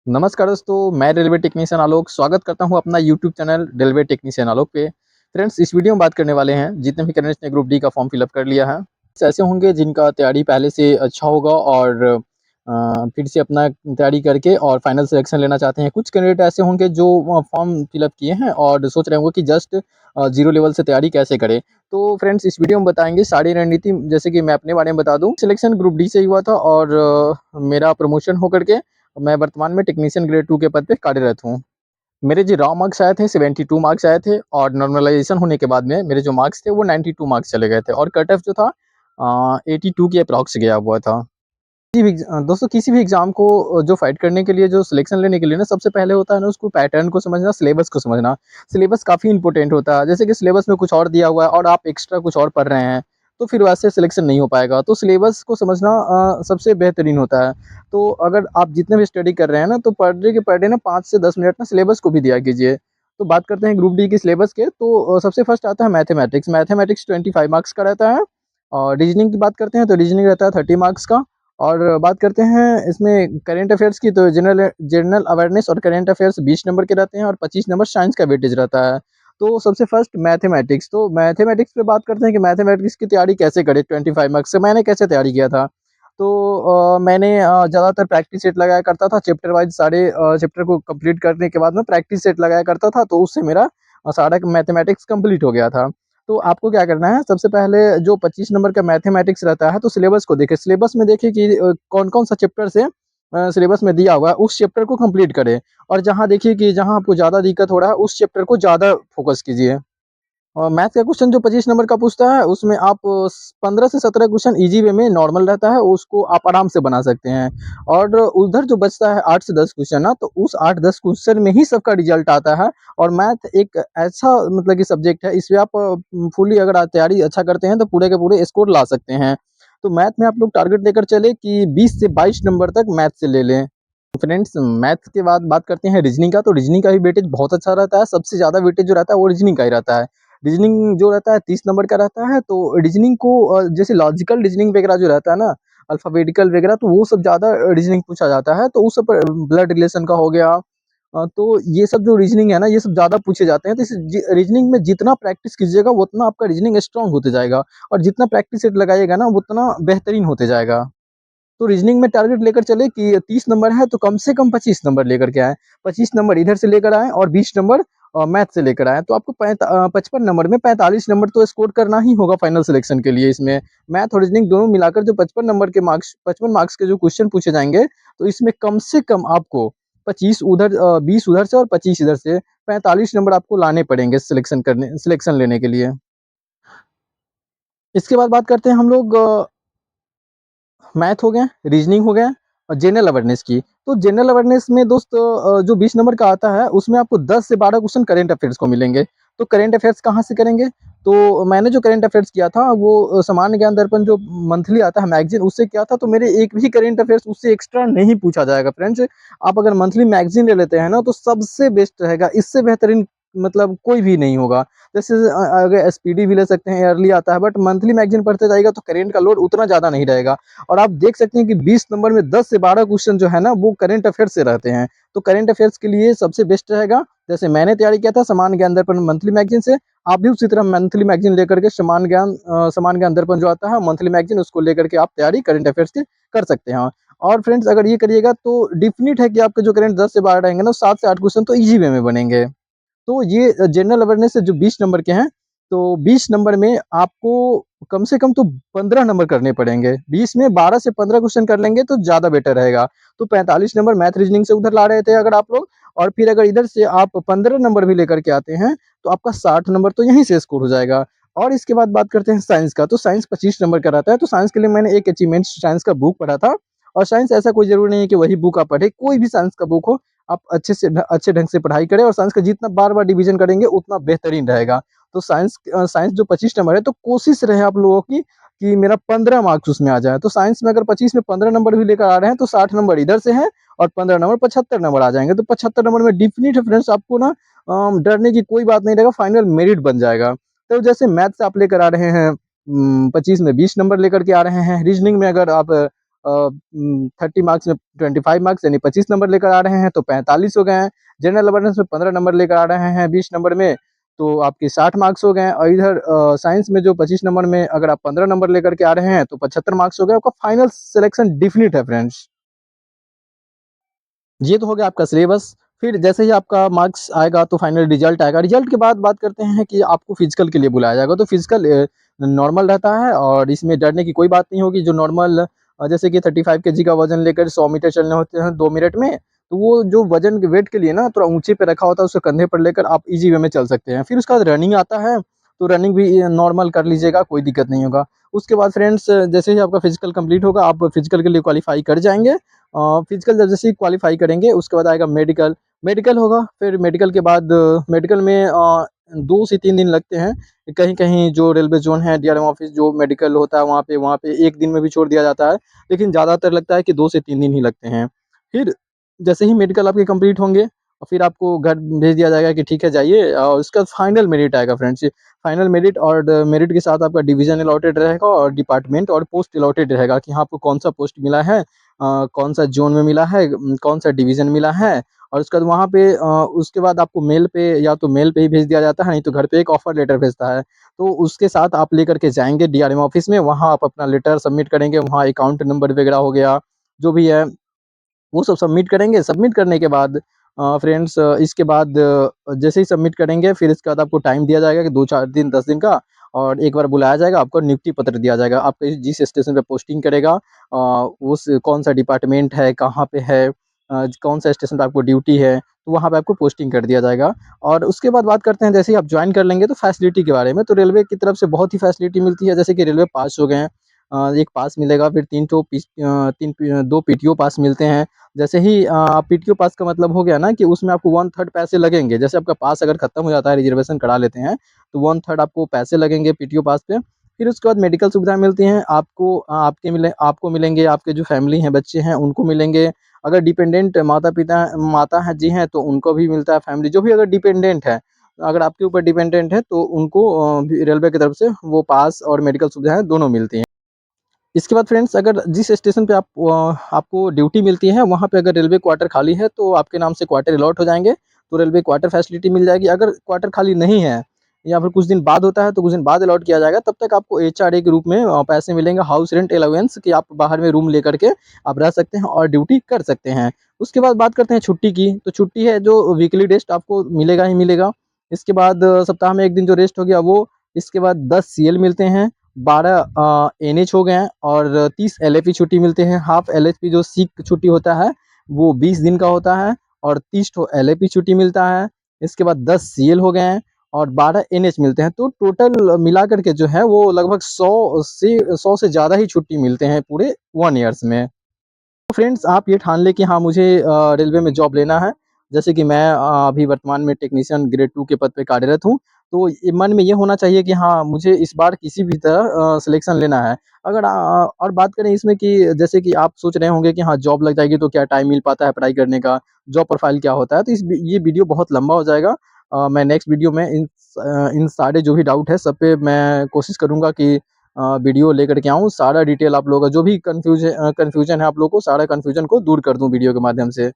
नमस्कार दोस्तों, मैं रेलवे टेक्नीशियन आलोक स्वागत करता हूँ अपना यूट्यूब चैनल रेलवे टेक्नीशियन आलोक पे। फ्रेंड्स, इस वीडियो में बात करने वाले हैं जितने भी कैंडिडेट्स ने ग्रुप डी का फॉर्म फिलअप कर लिया है। ऐसे होंगे जिनका तैयारी पहले से अच्छा होगा और फिर से अपना तैयारी करके और फाइनल सिलेक्शन लेना चाहते हैं। कुछ कैंडिडेट ऐसे होंगे जो फॉर्म फिलअप किए हैं और सोच रहे होंगे कि जस्ट जीरो लेवल से तैयारी कैसे करें। तो फ्रेंड्स, इस वीडियो में बताएंगे सारी रणनीति। जैसे कि मैं अपने बारे में बता दूं, सिलेक्शन ग्रुप डी से ही हुआ था और मेरा प्रमोशन होकर के मैं वर्तमान में टेक्नीशियन ग्रेड 2 के पद पे कार्यरत हूँ। मेरे जो रॉ मार्क्स आए थे 72 मार्क्स आए थे और नॉर्मलाइज़ेशन होने के बाद में मेरे जो मार्क्स थे वो 92 मार्क्स चले गए थे और कट ऑफ जो था 82 के अप्रॉक्स गया हुआ था। दोस्तों, किसी भी एग्ज़ाम को जो फाइट करने के लिए, जो सिलेक्शन लेने के लिए ना, सबसे पहले होता है ना उसको पैटर्न को समझना, सिलेबस को समझना। सिलेबस काफ़ी इम्पोर्टेंट होता है। जैसे कि सिलेबस में कुछ और दिया हुआ है और आप एक्स्ट्रा कुछ और पढ़ रहे हैं, तो फिर वैसे सिलेक्शन नहीं हो पाएगा। तो सिलेबस को समझना सबसे बेहतरीन होता है। तो अगर आप जितने भी स्टडी कर रहे हैं ना, तो पर डे ना 5 से 10 मिनट ना सिलेबस को भी दिया कीजिए। तो बात करते हैं ग्रुप डी के सिलेबस के, तो सबसे फर्स्ट आता है मैथमेटिक्स। मैथमेटिक्स 25 मार्क्स का रहता है और रीजनिंग की बात करते हैं तो रीजनिंग रहता है 30 मार्क्स का। और बात करते हैं इसमें करंट अफेयर्स की, तो जनरल जनरल अवेयरनेस और करंट अफेयर्स 20 नंबर के रहते हैं और 25 नंबर साइंस का वेटेज रहता है। तो सबसे फर्स्ट मैथमेटिक्स, तो मैथमेटिक्स पे बात करते हैं कि मैथमेटिक्स की तैयारी कैसे करें 25 मार्क्स से। मैंने कैसे तैयारी किया था, तो मैंने ज़्यादातर प्रैक्टिस सेट लगाया करता था। चैप्टर वाइज सारे चैप्टर को कंप्लीट करने के बाद में प्रैक्टिस सेट लगाया करता था, तो उससे मेरा सारा मैथमेटिक्स कंप्लीट हो गया था। तो आपको क्या करना है, सबसे पहले जो 25 नंबर का मैथमेटिक्स रहता है, तो सिलेबस को देखें। सिलेबस में देखिए कि कौन-कौन सा चैप्टर से सिलेबस में दिया हुआ है, उस चैप्टर को कंप्लीट करें। और जहाँ देखिए कि जहाँ आपको ज़्यादा दिक्कत हो रहा है, उस चैप्टर को ज़्यादा फोकस कीजिए। और मैथ का क्वेश्चन जो 25 नंबर का पूछता है, उसमें आप 15 से 17 क्वेश्चन ईज़ी वे में नॉर्मल रहता है, उसको आप आराम से बना सकते हैं। और उधर जो बचता है 8 से 10 क्वेश्चन ना, तो उस 8-10 क्वेश्चन में ही सबका रिजल्ट आता है। और मैथ एक ऐसा मतलब कि सब्जेक्ट है, इसमें आप फुली अगर आप तैयारी अच्छा करते हैं, तो पूरे के पूरे स्कोर ला सकते हैं। तो मैथ में आप लोग टारगेट लेकर चले कि 20 से 22 नंबर तक मैथ से ले लें। फ्रेंड्स, मैथ के बाद बात करते हैं रीजनिंग का, तो रीजनिंग का भी वेटेज बहुत अच्छा रहता है। सबसे ज़्यादा वेटेज जो रहता है वो रीजनिंग का ही रहता है। रीजनिंग जो रहता है 30 नंबर का रहता है। तो रीजनिंग को जैसे लॉजिकल रीजनिंग वगैरह जो रहता है ना, अल्फ़ाबेटिकल वगैरह, तो वो सब ज़्यादा रीजनिंग पूछा जाता है। तो उस सब पर ब्लड रिलेशन का हो गया। तो ये सब जो रीजनिंग है ना, ये सब ज़्यादा पूछे जाते हैं। तो इस रीजनिंग में जितना प्रैक्टिस कीजिएगा उतना आपका रीजनिंग स्ट्रांग होते जाएगा और जितना प्रैक्टिस सेट लगाइएगा ना उतना बेहतरीन होते जाएगा। तो रीजनिंग में टारगेट लेकर चले कि 30 नंबर है तो कम से कम 25 नंबर लेकर के आएँ। 25 नंबर इधर से लेकर आएँ और 20 नंबर मैथ से लेकर आएँ। तो आपको 55 नंबर में 45 नंबर तो स्कोर करना ही होगा फाइनल सिलेक्शन के लिए इसमें। मैथ और रीजनिंग दोनों मिलाकर जो 55 नंबर के मार्क्स, 55 मार्क्स के जो क्वेश्चन पूछे जाएँगे, तो इसमें कम से कम आपको 25 उधर 20 उधर से और 25 इधर से 45 नंबर आपको लाने पड़ेंगे सिलेक्शन लेने के लिए। इसके बाद बात करते हैं हम लोग मैथ हो गया, रीजनिंग हो गया और जनरल अवेयरनेस की। तो जनरल अवेयरनेस में दोस्त जो 20 नंबर का आता है, उसमें आपको 10 से 12 क्वेश्चन करंट अफेयर्स को मिलेंगे। तो करंट अफेयर्स कहाँ से करेंगे? तो मैंने जो करंट अफेयर्स किया था वो सामान्य ज्ञान दर्पण जो मंथली आता है मैगज़ीन, उससे किया था। तो मेरे एक भी करंट अफेयर्स उससे एक्स्ट्रा नहीं पूछा जाएगा फ्रेंड्स। आप अगर मंथली मैगज़ीन ले लेते हैं ना, तो सबसे बेस्ट रहेगा। इससे बेहतरीन मतलब कोई भी नहीं होगा। जैसे अगर एसपीडी भी ले सकते हैं, ईयरली आता है, बट मंथली मैगज़ीन पढ़ते जाइएगा तो करंट का लोड उतना ज़्यादा नहीं रहेगा। और आप देख सकते हैं कि 20 नंबर में 10 से 12 क्वेश्चन जो है ना, वो करंट अफेयर्स से रहते हैं। तो करंट अफेयर्स के लिए सबसे बेस्ट रहेगा, जैसे मैंने तैयारी किया था सामान्य ज्ञान दर्पण मंथली मैगज़ीन से, आप भी उसी तरह मंथली मैगज़ीन लेकर के सामान्य ज्ञान दर्पण जो आता है मंथली मैगज़ीन, उसको लेकर के आप तैयारी करंट अफेयर्स की कर सकते हैं। और फ्रेंड्स, अगर ये करिएगा तो डेफिनिट है कि आपके जो करंट 10 से 12 रहेंगे ना, 7 से 8 क्वेश्चन तो ईज़ी वे में बनेंगे। तो ये जनरल अवेयरनेस से जो 20 नंबर के हैं, तो 20 नंबर में आपको कम से कम तो 15 नंबर करने पड़ेंगे। 20 में 12 से 15 क्वेश्चन कर लेंगे तो ज़्यादा बेटर रहेगा। तो 45 नंबर मैथ रीजनिंग से उधर ला रहे थे अगर आप लोग, और फिर अगर इधर से आप 15 नंबर भी लेकर के आते हैं, तो आपका 60 नंबर तो यहीं से स्कोर हो जाएगा। और इसके बाद बात करते हैं साइंस का, तो साइंस 25 नंबर का रहता है। तो साइंस के लिए मैंने एक अचीवमेंट्स साइंस का बुक पढ़ा था। और साइंस ऐसा कोई ज़रूरी नहीं है कि वही बुक आप पढ़ें, कोई भी साइंस का बुक हो, आप अच्छे ढंग से पढ़ाई करें और साइंस का जितना बार-बार रिवीजन करेंगे उतना बेहतरीन रहेगा। तो साइंस जो 25 नंबर है, तो कोशिश रहे आप लोगों की कि मेरा 15 मार्क्स उसमें आ जाए। तो साइंस में अगर 25 में 15 नंबर भी लेकर आ रहे हैं, तो 60 नंबर इधर से हैं और 15 नंबर 75 नंबर आ जाएँगे। तो 75 नंबर में डेफिनिट है फ्रेंड्स, आपको ना डरने की कोई बात नहीं रहेगा, फाइनल मेरिट बन जाएगा। तो जैसे मैथ्स आप लेकर आ रहे हैं 25 में 20 नंबर लेकर के आ रहे हैं, रीजनिंग में अगर आप 30 मार्क्स में 25 मार्क्स यानी 25 नंबर लेकर आ रहे हैं तो 45 हो गए हैं। जनरल अवेयरनेस में 15 नंबर लेकर आ रहे हैं 20 नंबर में, तो आपके 60 मार्क्स हो गए हैं। और इधर साइंस में जो 25 नंबर में अगर आप 15 नंबर लेकर के आ रहे हैं तो 75 मार्क्स हो गए। आपका फाइनल सिलेक्शन डेफिनिट है फ्रेंड्स। ये तो हो गया आपका सिलेबस। फिर जैसे ही आपका मार्क्स आएगा तो फाइनल रिजल्ट आएगा। रिजल्ट के बाद बात करते हैं कि आपको फिजिकल के लिए बुलाया जाएगा। तो फिजिकल नॉर्मल रहता है और इसमें डरने की कोई बात नहीं होगी। जो नॉर्मल जैसे कि 35 केजी का वजन लेकर 100 मीटर चलने होते हैं 2 मिनट में, तो वो जो वजन के वेट के लिए ना थोड़ा ऊँचे पे रखा होता है, उसे कंधे पर लेकर आप ईज़ी वे में चल सकते हैं। फिर उसके बाद रनिंग आता है, तो रनिंग भी नॉर्मल कर लीजिएगा, कोई दिक्कत नहीं होगा। उसके बाद फ्रेंड्स जैसे ही आपका फिजिकल कंप्लीट होगा, आप फिजिकल के लिए क्वालीफाई कर जाएँगे। फिजिकल जब जैसे ही क्वालीफाई करेंगे उसके बाद आएगा मेडिकल। मेडिकल होगा, फिर मेडिकल के बाद मेडिकल में 2 से 3 दिन लगते हैं। कहीं-कहीं जो रेलवे ज़ोन है, डीआरएम ऑफ़िस जो मेडिकल होता है वहाँ पे 1 दिन में भी छोड़ दिया जाता है, लेकिन ज़्यादातर लगता है कि 2 से 3 दिन ही लगते हैं। फिर जैसे ही मेडिकल आपके कंप्लीट होंगे और फिर आपको घर भेज दिया जाएगा कि ठीक है जाइए, और उसका फाइनल मेरिट आएगा फ्रेंड्स। फाइनल मेरिट और मेरिट के साथ आपका डिवीज़न अलॉटेड रहेगा और डिपार्टमेंट और पोस्ट अलॉटेड रहेगा कि हाँ, आपको कौन-सा पोस्ट मिला है, कौन-सा ज़ोन में मिला है, कौन-सा डिवीज़न मिला है। और उसके बाद वहाँ पे उसके बाद आपको मेल पे या तो मेल पे ही भेज दिया जाता है, नहीं तो घर पे एक ऑफ़र लेटर भेजता है। तो उसके साथ आप लेकर के जाएँगे डीआरएम ऑफ़िस में, वहाँ आप अपना लेटर सबमिट करेंगे, वहाँ अकाउंट नंबर वगैरह हो गया, जो भी है वो सब सबमिट करेंगे। सबमिट करने के बाद फ्रेंड्स इसके बाद जैसे ही सबमिट करेंगे फिर इसके बाद आपको टाइम दिया जाएगा कि 2-4 दिन 10 दिन का, और एक बार बुलाया जाएगा, आपको नियुक्ति पत्र दिया जाएगा। आप जिस स्टेशन पे पोस्टिंग करेगा उस कौन-सा डिपार्टमेंट है, कहाँ पे है, कौन-सा स्टेशन पे आपको ड्यूटी है, तो वहाँ पे आपको पोस्टिंग कर दिया जाएगा। और उसके बाद बात करते हैं जैसे ही आप जॉइन कर लेंगे तो फैसिलिटी के बारे में। तो रेलवे की तरफ से बहुत ही फैसिलिटी मिलती है, जैसे कि रेलवे पास हो गए हैं। 1 पास मिलेगा, फिर 2 पीटीओ पास मिलते हैं। जैसे ही पीटीओ पास का मतलब हो गया ना कि उसमें आपको 1/3 पैसे लगेंगे। जैसे आपका पास अगर खत्म हो जाता है, रिज़र्वेशन करा लेते हैं, तो 1/3 आपको पैसे लगेंगे पीटीओ पास पे। फिर उसके बाद मेडिकल सुविधाएँ मिलती हैं आपको, आपको मिलेंगे, आपके जो फैमिली हैं, बच्चे हैं, उनको मिलेंगे। अगर डिपेंडेंट माता हैं जी हैं, तो उनको भी मिलता है फैमिली, जो भी अगर डिपेंडेंट है, अगर आपके ऊपर डिपेंडेंट है, तो उनको भी रेलवे की तरफ से वो पास और मेडिकल सुविधाएँ दोनों मिलती हैं। इसके बाद फ्रेंड्स अगर जिस स्टेशन पे आपको ड्यूटी मिलती है, वहाँ पे अगर रेलवे क्वार्टर खाली है तो आपके नाम से क्वार्टर अलॉट हो जाएँगे, तो रेलवे क्वार्टर फैसिलिटी मिल जाएगी। अगर क्वार्टर खाली नहीं है या फिर कुछ दिन बाद होता है तो कुछ दिन बाद अलॉट किया जाएगा, तब तक आपको एचआरए के रूप में पैसे मिलेंगे, हाउस रेंट अलाउंस, कि आप बाहर में रूम लेकर के आप रह सकते हैं और ड्यूटी कर सकते हैं। उसके बाद बात करते हैं छुट्टी की, तो छुट्टी है जो वीकली रेस्ट आपको मिलेगा ही मिलेगा। इसके बाद सप्ताह में 1 दिन जो रेस्ट हो गया वो, इसके बाद 10 सीएल मिलते हैं, 12 एनएच हो गए हैं और 30 एलएपी छुट्टी मिलते हैं। हाफ एलएचपी जो सीक छुट्टी होता है, वो 20 दिन का होता है और 30 ठो एलएपी छुट्टी मिलता है। इसके बाद 10 सीएल हो गए हैं और 12 एनएच मिलते हैं। तो टोटल मिला कर के जो है वो लगभग 100 से ज़्यादा ही छुट्टी मिलते हैं पूरे 1 ईयर्स में। तो फ्रेंड्स आप ये ठान लें कि हाँ मुझे रेलवे में जॉब लेना है। जैसे कि मैं अभी वर्तमान में टेक्नीशियन ग्रेड 2 के पद पे कार्यरत हूँ। तो ये मन में ये होना चाहिए कि हाँ मुझे इस बार किसी भी तरह सिलेक्शन लेना है। अगर और बात करें इसमें कि जैसे कि आप सोच रहे होंगे कि हाँ जॉब लग जाएगी तो क्या टाइम मिल पाता है पढ़ाई करने का, जॉब प्रोफाइल क्या होता है? तो ये वीडियो बहुत लंबा हो जाएगा। मैं नेक्स्ट वीडियो में इन सारे जो भी डाउट है सब पे मैं कोशिश करूँगा कि वीडियो लेकर के आऊँ, सारा डिटेल आप लोगों का जो भी कन्फ्यूज़न है आप लोगों को, सारा कन्फ्यूज़न को दूर कर दूँ वीडियो के माध्यम से।